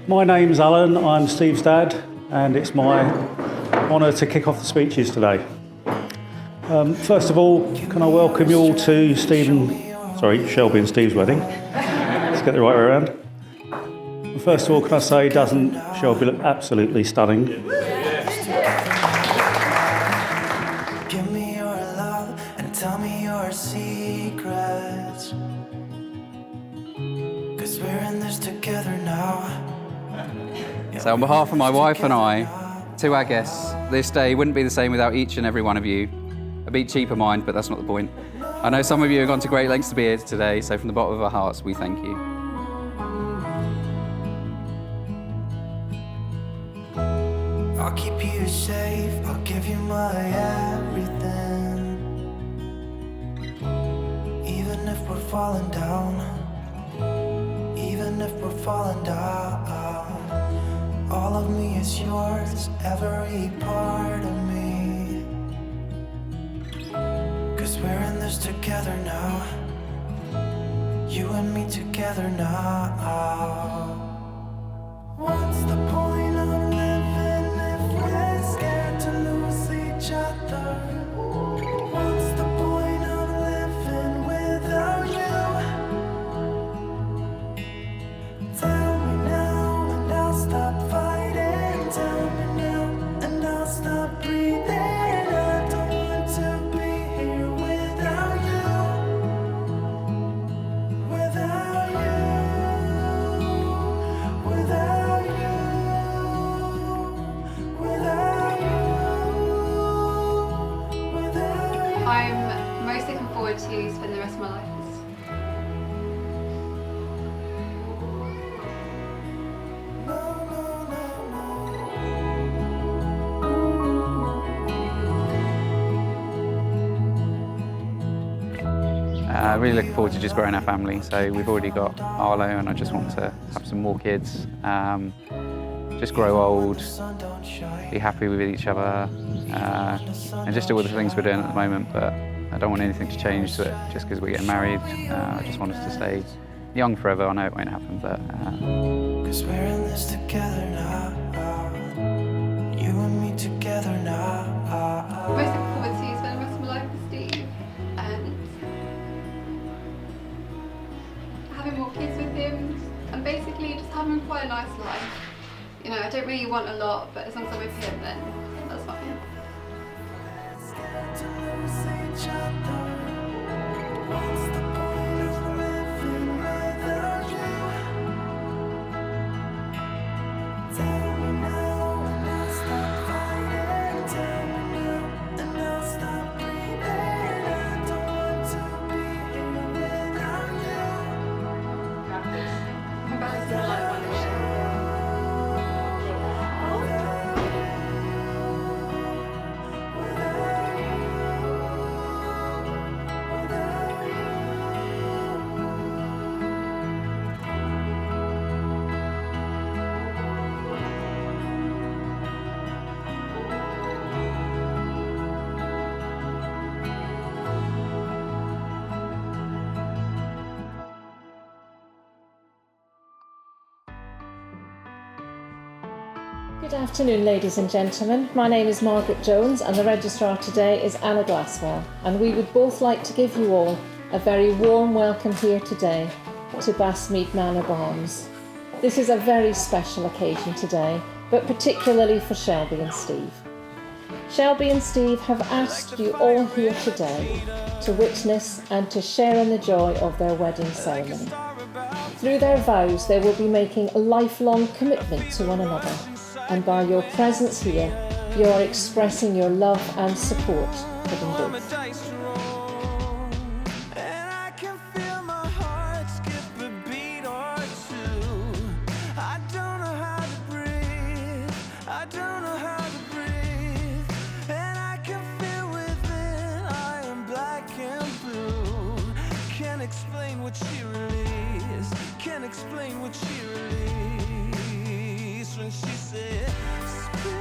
My name's Alan, I'm Steve's dad, and it's my honour to kick off the speeches today. First of all, can I welcome you all to Shelby and Steve's wedding. Let's get the right way around. First of all, can I say, doesn't Shelby look absolutely stunning? Give me your love and tell me your secrets, 'cause we're in this together now. So on behalf of my wife and I, to our guests, this day wouldn't be the same without each and every one of you. A bit cheaper mind, but that's not the point. I know some of you have gone to great lengths to be here today, so from the bottom of our hearts, we thank you. I'll keep you safe, I'll give you my everything. Even if we're falling down, even if we're falling down, all of me is yours, every part of me. 'Cause we're in this together now, you and me together now. What's the point of living if we're scared to lose each other? What's the point of living without you? Tell me now and I'll stop fighting. Tell me now and I'll stop breathing. I don't want to be here without you. Without you. Without you. Without you. Without you. I'm most looking forward to spending the rest of my life with Really looking forward to just growing our family. So we've already got Arlo, and I just want to have some more kids. Just grow old, be happy with each other, and just do all the things we're doing at the moment. But I don't want anything to change to it just because we're getting married. I just want us to stay young forever. I know it won't happen, but... 'Cause we're in this together now, you and me together now. most looking forward to spending the rest of my life with Steve and having more kids with him and basically just having quite a nice life. You know, I don't really want a lot, but as long as I'm with him, then that's fine. Scared to lose each other. What's the point of living without you? Tell me now and I'll stop fighting. Tell me now and I'll stop breathing. I don't want to be here without you. I'm balancing my life on this show. Good afternoon, ladies and gentlemen. My name is Margaret Jones and the registrar today is Anna Glasswell, and we would both like to give you all a very warm welcome here today to Bastmead Manor Barns. This is a very special occasion today, but particularly for Shelby and Steve. Shelby and Steve have asked you all here today to witness and to share in the joy of their wedding ceremony. Through their vows, they will be making a lifelong commitment to one another. And by your presence here, you are expressing your love and support for them both. And I can feel my heart skip a beat or two. I don't know how to breathe. I don't know how to breathe. And I can feel within I am black and blue. Can't explain what she really is. Can't explain what she released when she said, "Spare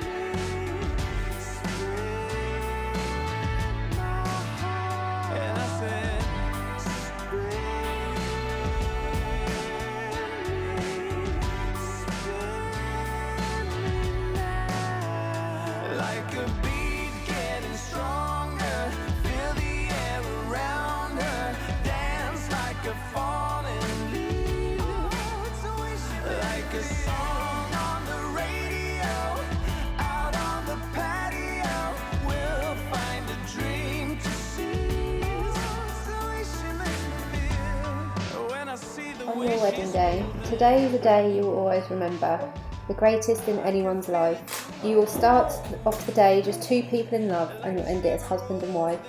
me, spare wedding day. Today is a day you will always remember, the greatest in anyone's life. You will start off the day just two people in love and you'll end it as husband and wife.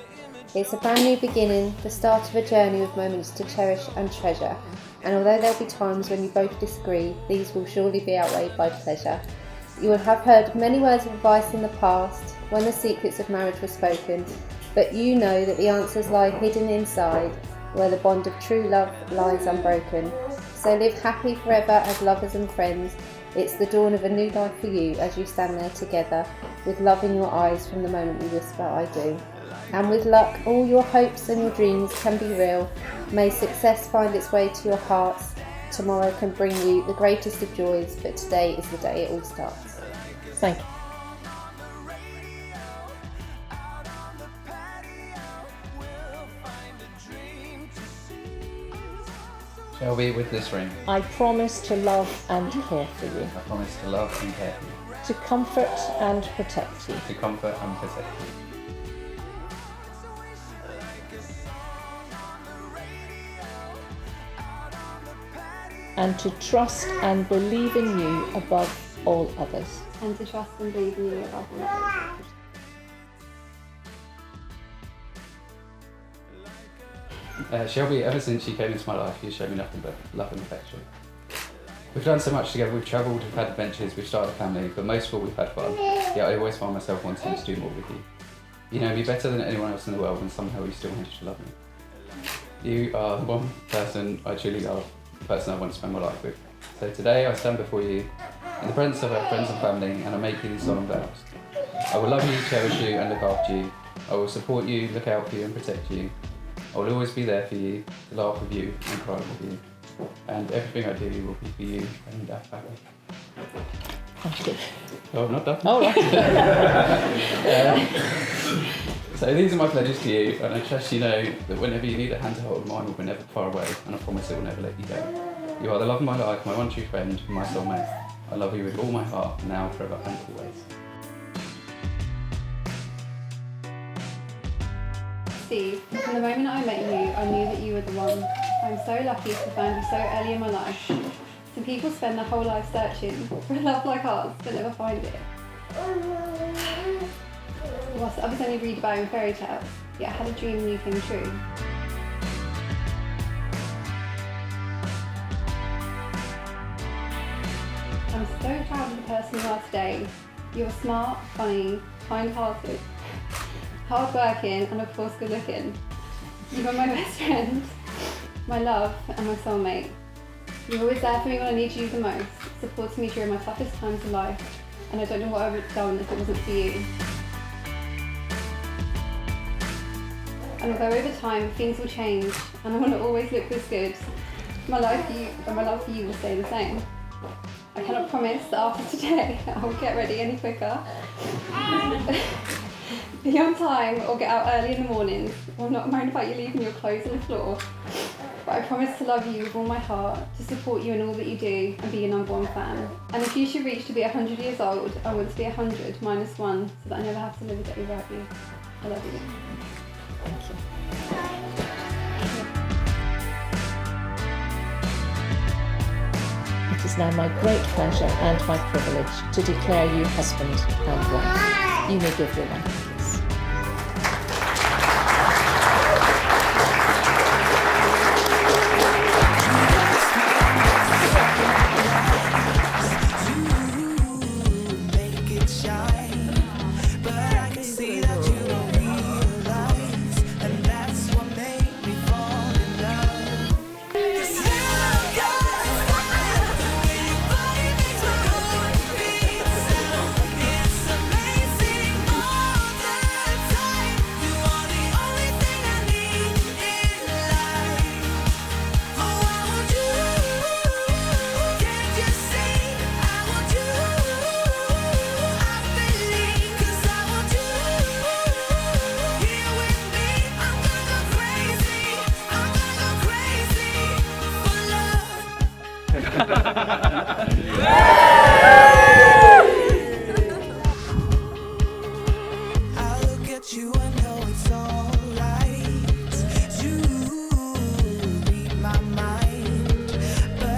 It's a brand new beginning, the start of a journey with moments to cherish and treasure. And although there'll be times when you both disagree, these will surely be outweighed by pleasure. You will have heard many words of advice in the past, when the secrets of marriage were spoken, but you know that the answers lie hidden inside, where the bond of true love lies unbroken. So live happy forever as lovers and friends. It's the dawn of a new life for you as you stand there together, with love in your eyes from the moment you whisper I do. And with luck, all your hopes and your dreams can be real. May success find its way to your hearts. Tomorrow can bring you the greatest of joys, but today is the day it all starts. Thank you. Shelby, with this ring, I promise to love and care for you, I promise to love and care for you, to comfort and protect you, to comfort and protect you, and to trust and believe in you above all others. And to trust and believe in you above all else. Shelby, ever since she came into my life, you've shown me nothing but love and affection. We've done so much together, we've travelled, we've had adventures, we've started a family, but most of all we've had fun. Yet I always find myself wanting to do more with you. You know me better than anyone else in the world, and somehow you still manage to love me. You are the one person I truly love, the person I want to spend my life with. So today I stand before you, in the presence of our friends and family, and I make you these solemn vows. I will love you, cherish you, and look after you. I will support you, look out for you, and protect you. I will always be there for you, to laugh with you and cry with you. And everything I do will be for you and our family. Thank you. Oh, I'm not done. All right. So these are my pledges to you, and I trust you know that whenever you need a hand to hold, mine will be never far away, and I promise it will never let you go. You are the love of my life, my one true friend, my soulmate. I love you with all my heart, now, forever, and always. Steve, from the moment I met you, I knew that you were the one. I'm so lucky to find you so early in my life. Some people spend their whole life searching for a love like ours, but never find it. Whilst others only read about it in fairy tales, yet I had a dream and you came true. I'm so proud of the person you are today. You're smart, funny, kind-hearted, hard-working, and of course good-looking. You are my best friend, my love, and my soulmate. You're always there for me when I need you the most, supporting me during my toughest times in life, and I don't know what I would have done if it wasn't for you. And although over time things will change, and I want to always look this good, my love for you will stay the same. I cannot promise that after today I will get ready any quicker, be on time or get out early in the morning, or not moan about you leaving your clothes on the floor. But I promise to love you with all my heart, to support you in all that you do and be your number one fan. And if you should reach to be 100 years old, I want to be 100 minus 1 so that I never have to live a day without you. I love you. Thank you. It is now my great pleasure and my privilege to declare you husband and wife. You may give your wife a kiss. Make it shine, but I can see that you don't realize, and that's what made me fall in love. 'Cause you got anybody makes my heart beat so. It's amazing all the time. You are the only thing I need in life. Oh, I want you. Can't you see? I want you. I believe, 'cause I want you here with me. I'm gonna go crazy. I'm gonna go crazy for love. I look at you and know it's alright. You read my mind, but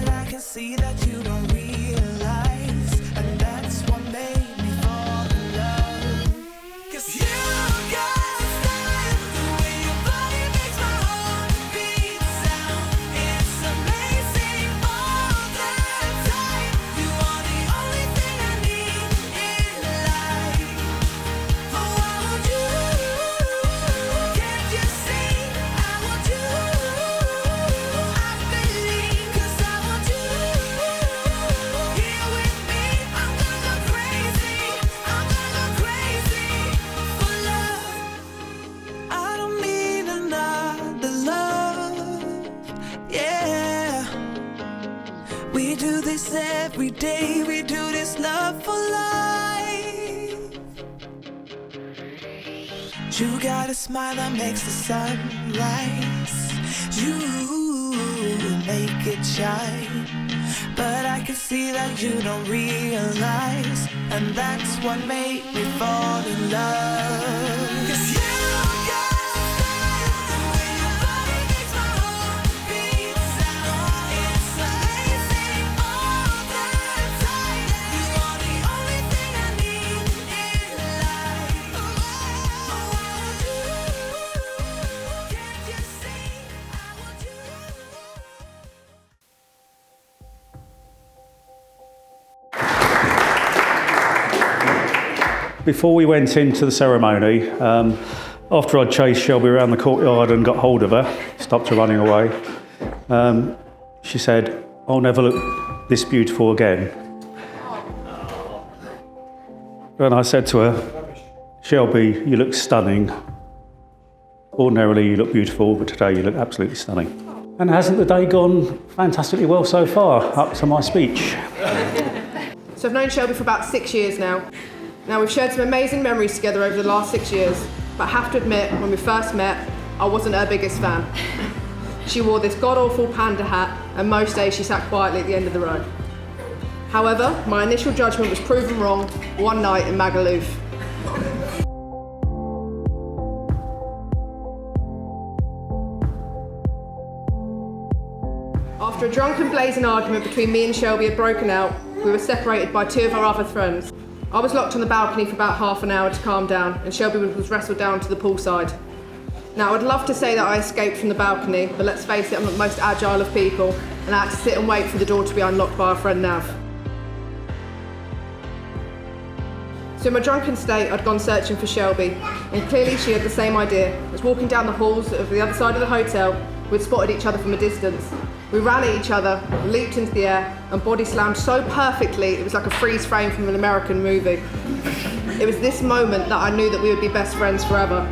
this every day. We do this love for life. You got a smile that makes the sun rise. You make it shine. But I can see that you don't realize, and that's what made me fall in love. 'Cause you got style, the way your body makes my heart beat sound. It's amazing all the time. You are the only thing I need in life. Oh, I want you. Can't you see? I want you. Before we went into the ceremony, after I'd chased Shelby around the courtyard and got hold of her, stopped her running away, she said, "I'll never look this beautiful again." And I said to her, "Shelby, you look stunning. Ordinarily you look beautiful, but today you look absolutely stunning." And hasn't the day gone fantastically well so far, up to my speech? So I've known Shelby for about 6 years now. Now we've shared some amazing memories together over the last 6 years, but I have to admit, when we first met, I wasn't her biggest fan. She wore this god-awful panda hat, and most days she sat quietly at the end of the road. However, my initial judgment was proven wrong one night in Magaluf. After a drunken blazing argument between me and Shelby had broken out, we were separated by 2 of our other friends. I was locked on the balcony for about half an hour to calm down, and Shelby was wrestled down to the poolside. Now, I'd love to say that I escaped from the balcony, but let's face it, I'm not the most agile of people, and I had to sit and wait for the door to be unlocked by our friend Nav. So in my drunken state, I'd gone searching for Shelby, and clearly she had the same idea. As walking down the halls of the other side of the hotel, we'd spotted each other from a distance. We ran at each other, leaped into the air, and body slammed so perfectly it was like a freeze frame from an American movie. It was this moment that I knew that we would be best friends forever.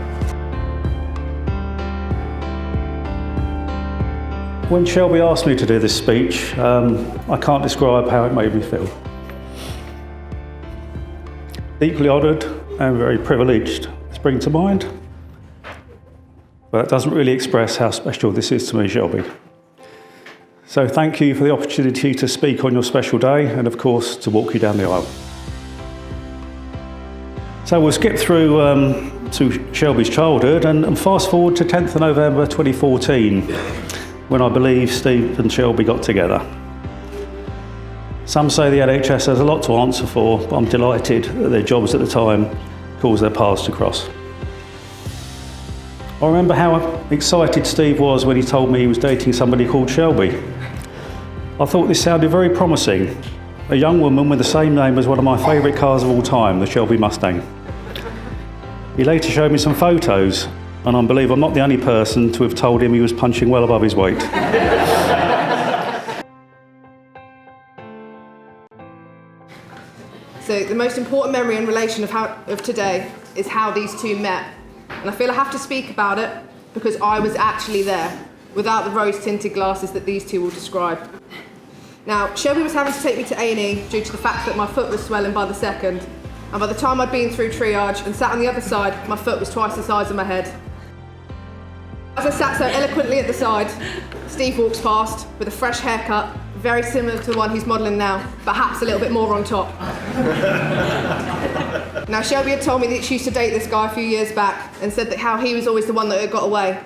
When Shelby asked me to do this speech, I can't describe how it made me feel. Deeply honoured and very privileged spring to mind, but that doesn't really express how special this is to me, Shelby. So thank you for the opportunity to speak on your special day and of course to walk you down the aisle. So we'll skip through to Shelby's childhood and fast forward to 10th of November 2014 when I believe Steve and Shelby got together. Some say the NHS has a lot to answer for, but I'm delighted that their jobs at the time caused their paths to cross. I remember how excited Steve was when he told me he was dating somebody called Shelby. I thought this sounded very promising. A young woman with the same name as one of my favourite cars of all time, the Shelby Mustang. He later showed me some photos, and I believe I'm not the only person to have told him he was punching well above his weight. So the most important memory in relation of today is how these two met. And I feel I have to speak about it because I was actually there, without the rose-tinted glasses that these two will describe. Now, Shelby was having to take me to A&E due to the fact that my foot was swelling by the second. And by the time I'd been through triage and sat on the other side, my foot was twice the size of my head. As I sat so eloquently at the side, Steve walks past with a fresh haircut, very similar to the one he's modelling now, perhaps a little bit more on top. Now, Shelby had told me that she used to date this guy a few years back and said that how he was always the one that had got away.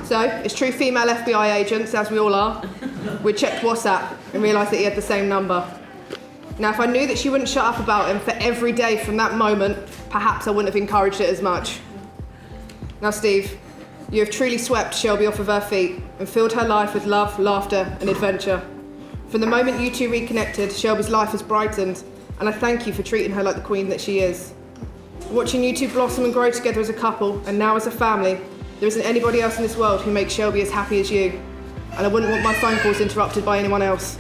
So, as true female FBI agents, as we all are, we checked WhatsApp and realised that he had the same number. Now, if I knew that she wouldn't shut up about him for every day from that moment, perhaps I wouldn't have encouraged it as much. Now, Steve, you have truly swept Shelby off of her feet and filled her life with love, laughter and adventure. From the moment you two reconnected, Shelby's life has brightened, and I thank you for treating her like the queen that she is. Watching you two blossom and grow together as a couple, and now as a family, there isn't anybody else in this world who makes Shelby as happy as you, and I wouldn't want my phone calls interrupted by anyone else.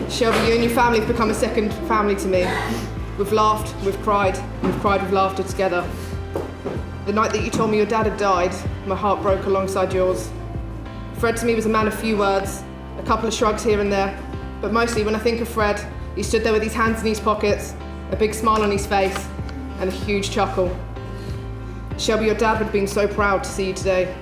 Shelby, you and your family have become a second family to me. We've laughed, we've cried with laughter together. The night that you told me your dad had died, my heart broke alongside yours. Fred to me was a man of few words, a couple of shrugs here and there, but mostly when I think of Fred, he stood there with his hands in his pockets, a big smile on his face, and a huge chuckle. Shelby, your dad would have been so proud to see you today.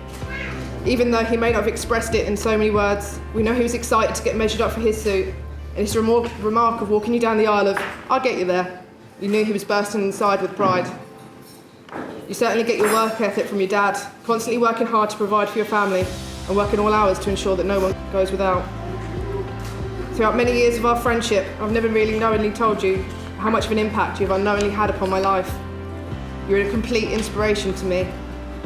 Even though he may not have expressed it in so many words, we know he was excited to get measured up for his suit, and his remark of walking you down the aisle of, "I'll get you there," you knew he was bursting inside with pride. You certainly get your work ethic from your dad, constantly working hard to provide for your family and working all hours to ensure that no one goes without. Throughout many years of our friendship, I've never really knowingly told you how much of an impact you've unknowingly had upon my life. You're a complete inspiration to me.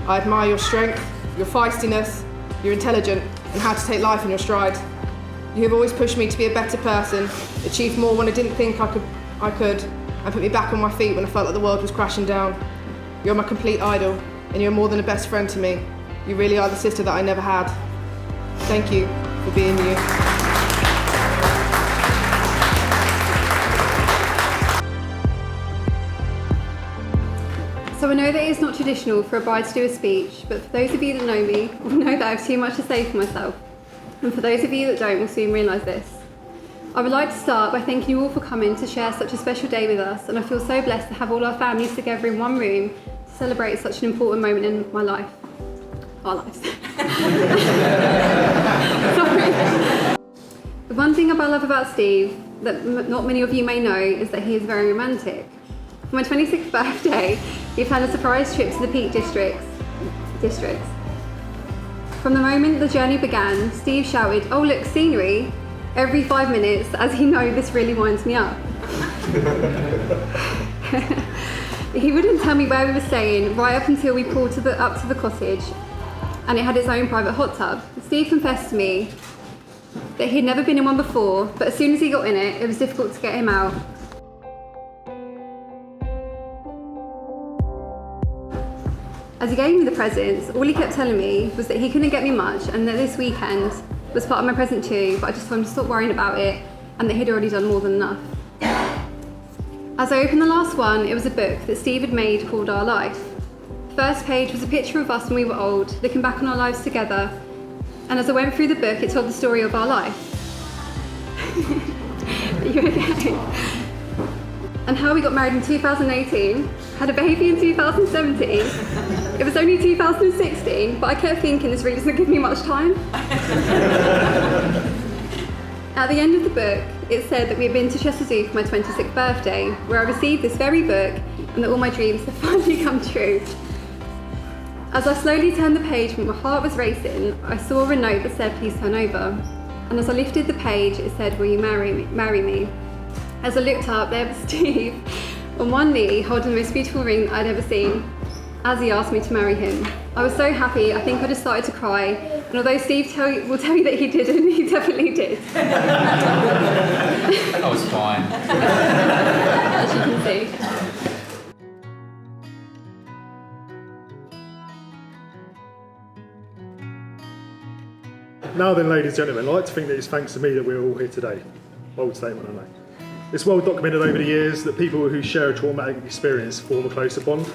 I admire your strength, your feistiness, your intelligence, and how to take life in your stride. You have always pushed me to be a better person, achieve more when I didn't think I could, and put me back on my feet when I felt like the world was crashing down. You're my complete idol, and you're more than a best friend to me. You really are the sister that I never had. Thank you for being you. So I know that it's not traditional for a bride to do a speech, but for those of you that know me will know that I have too much to say for myself. And for those of you that don't will soon realise this. I would like to start by thanking you all for coming to share such a special day with us, and I feel so blessed to have all our families together in one room to celebrate such an important moment in my life. Our lives. Sorry. The one thing I love about Steve that not many of you may know is that he is very romantic. For my 26th birthday, we planned a surprise trip to the Peak Districts. From the moment the journey began, Steve shouted, "Oh look, scenery," every 5 minutes, as he knows this really winds me up. He wouldn't tell me where we were staying right up until we pulled up to the cottage, and it had its own private hot tub. Steve confessed to me that he'd never been in one before, but as soon as he got in it, it was difficult to get him out. As he gave me the presents, all he kept telling me was that he couldn't get me much and that this weekend was part of my present too, but I just told him to stop worrying about it and that he'd already done more than enough. As I opened the last one, it was a book that Steve had made called Our Life. The first page was a picture of us when we were old, looking back on our lives together, and as I went through the book, it told the story of our life. Are you okay? And how we got married in 2018, had a baby in 2017. It was only 2016, but I kept thinking this really doesn't give me much time. At the end of the book, it said that we had been to Chester Zoo for my 26th birthday, where I received this very book and that all my dreams have finally come true. As I slowly turned the page when my heart was racing, I saw a note that said, "Please turn over." And as I lifted the page, it said, "Will you marry me?" As I looked up, there was Steve on one knee holding the most beautiful ring that I'd ever seen, as he asked me to marry him. I was so happy, I think I just started to cry, and although Steve will tell you that he didn't, he definitely did. I was fine. As you can see. Now then, ladies and gentlemen, I like to think that it's thanks to me that we're all here today. Bold statement, I know. It's well documented over the years that people who share a traumatic experience form a closer bond.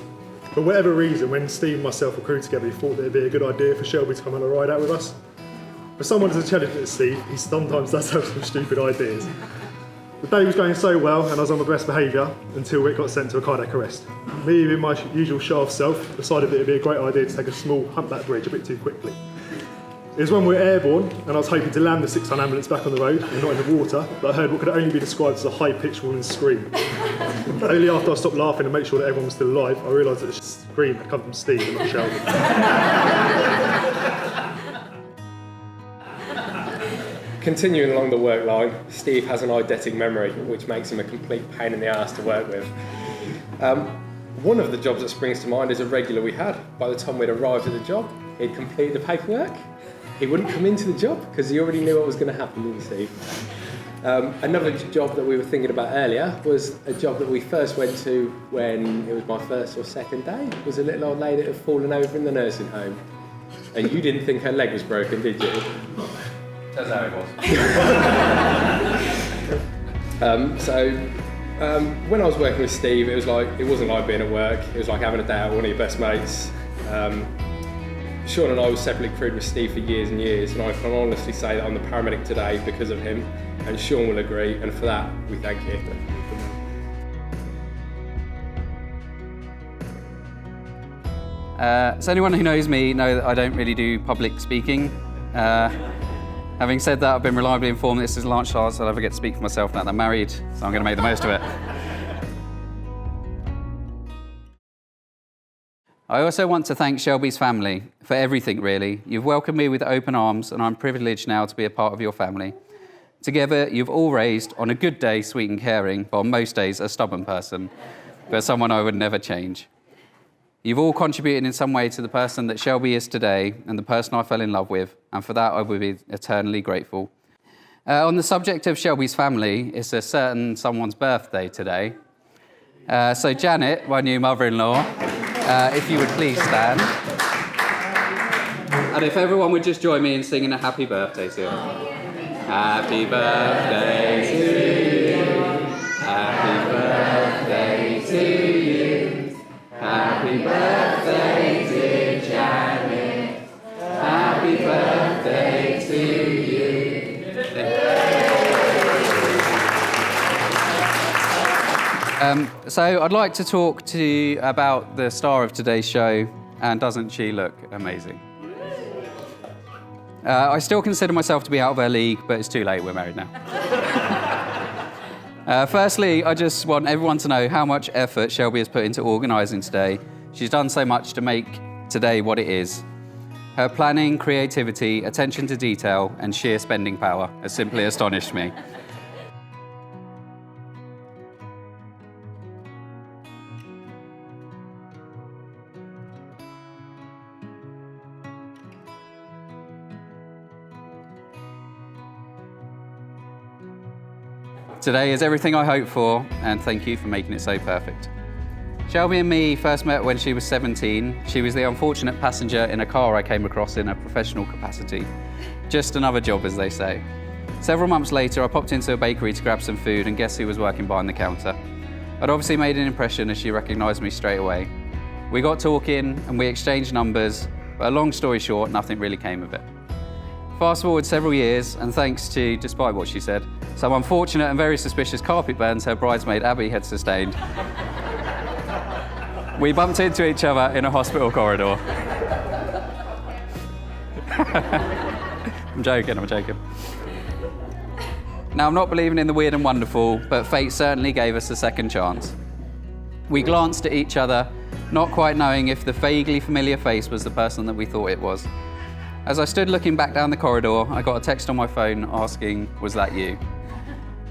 For whatever reason, when Steve and myself were crewed together, we thought that it'd be a good idea for Shelby to come on a ride out with us. For someone as intelligent as Steve, he sometimes does have some stupid ideas. The day was going so well and I was on my best behaviour until it got sent to a cardiac arrest. Me, being my usual shaft self, decided that it'd be a great idea to take a small humpback bridge a bit too quickly. It was when we were airborne and I was hoping to land the 6-ton ambulance back on the road and not in the water, that I heard what could only be described as a high-pitched woman's scream. Only after I stopped laughing and made sure that everyone was still alive, I realised that the scream had come from Steve and not Shelby. Continuing along the work line, Steve has an eidetic memory, which makes him a complete pain in the arse to work with. One of the jobs that springs to mind is a regular we had. By the time we'd arrived at the job, he'd completed the paperwork. He wouldn't come into the job because he already knew what was going to happen, didn't he, Steve? Another job that we were thinking about earlier was a job that we first went to when it was my first or second day. It was a little old lady that had fallen over in the nursing home. And you didn't think her leg was broken, did you? That's how it was. When I was working with Steve, it wasn't like being at work. It was like having a day out with one of your best mates. Sean and I were separately crewed with Steve for years and years, and I can honestly say that I'm the paramedic today because of him, and Sean will agree, and for that, we thank you. So anyone who knows me know that I don't really do public speaking. Having said that, I've been reliably informed that this is the last chance I'll ever get to speak for myself now that I'm married, so I'm going to make the most of it. I also want to thank Shelby's family for everything, really. You've welcomed me with open arms, and I'm privileged now to be a part of your family. Together, you've all raised, on a good day, sweet and caring, but on most days, a stubborn person, but someone I would never change. You've all contributed in some way to the person that Shelby is today and the person I fell in love with, and for that I will be eternally grateful. On the subject of Shelby's family, it's a certain someone's birthday today. So Janet, my new mother-in-law, if you would please stand. And if everyone would just join me in singing a happy birthday to her. Happy birthday to you. Happy birthday to you. Happy birthday, dear Janet. Happy birthday to you. So I'd like to talk to you about the star of today's show, and doesn't she look amazing? I still consider myself to be out of her league, but it's too late, we're married now. Firstly, I just want everyone to know how much effort Shelby has put into organising today. She's done so much to make today what it is. Her planning, creativity, attention to detail, and sheer spending power has simply astonished me. Today is everything I hoped for, and thank you for making it so perfect. Shelby and me first met when she was 17. She was the unfortunate passenger in a car I came across in a professional capacity. Just another job, as they say. Several months later, I popped into a bakery to grab some food, and guess who was working behind the counter? I'd obviously made an impression as she recognised me straight away. We got talking, and we exchanged numbers, but a long story short, nothing really came of it. Fast forward several years, and thanks to, despite what she said, some unfortunate and very suspicious carpet burns her bridesmaid Abby had sustained, we bumped into each other in a hospital corridor. I'm joking. Now, I'm not believing in the weird and wonderful, but fate certainly gave us a second chance. We glanced at each other, not quite knowing if the vaguely familiar face was the person that we thought it was. As I stood looking back down the corridor, I got a text on my phone asking, "Was that you?"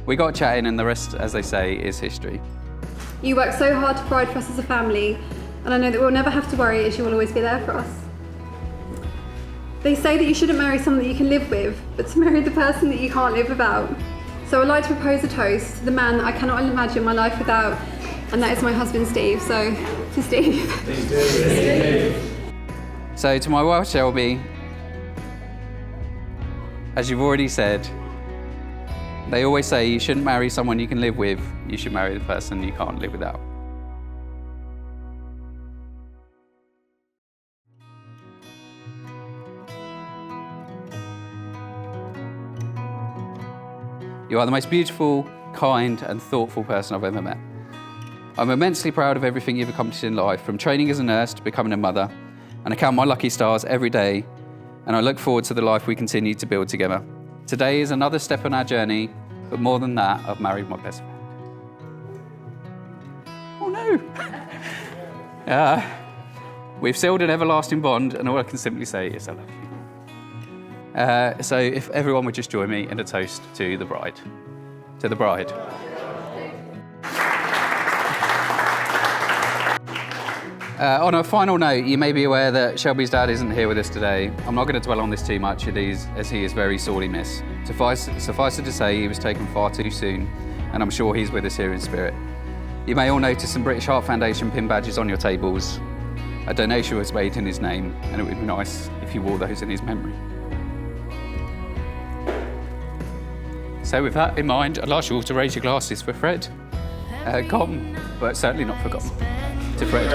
We got chatting, and the rest, as they say, is history. You work so hard to provide for us as a family, and I know that we'll never have to worry as you will always be there for us. They say that you shouldn't marry someone that you can live with, but to marry the person that you can't live without. So I'd like to propose a toast to the man that I cannot imagine my life without, and that is my husband, Steve. So, to Steve. So to my wife, Shelby, as you've already said, they always say you shouldn't marry someone you can live with, you should marry the person you can't live without. You are the most beautiful, kind, and thoughtful person I've ever met. I'm immensely proud of everything you've accomplished in life, from training as a nurse to becoming a mother, and I count my lucky stars every day, and I look forward to the life we continue to build together. Today is another step on our journey, but more than that, I've married my best friend. Oh no! We've sealed an everlasting bond, and all I can simply say is I love you. So if everyone would just join me in a toast to the bride. To the bride. On a final note, you may be aware that Shelby's dad isn't here with us today. I'm not going to dwell on this too much, as he is very sorely missed. Suffice it to say, he was taken far too soon, and I'm sure he's with us here in spirit. You may all notice some British Heart Foundation pin badges on your tables. A donation was made in his name, and it would be nice if you wore those in his memory. So with that in mind, I'd ask you all to raise your glasses for Fred. Gone, but certainly not forgotten. To Fred.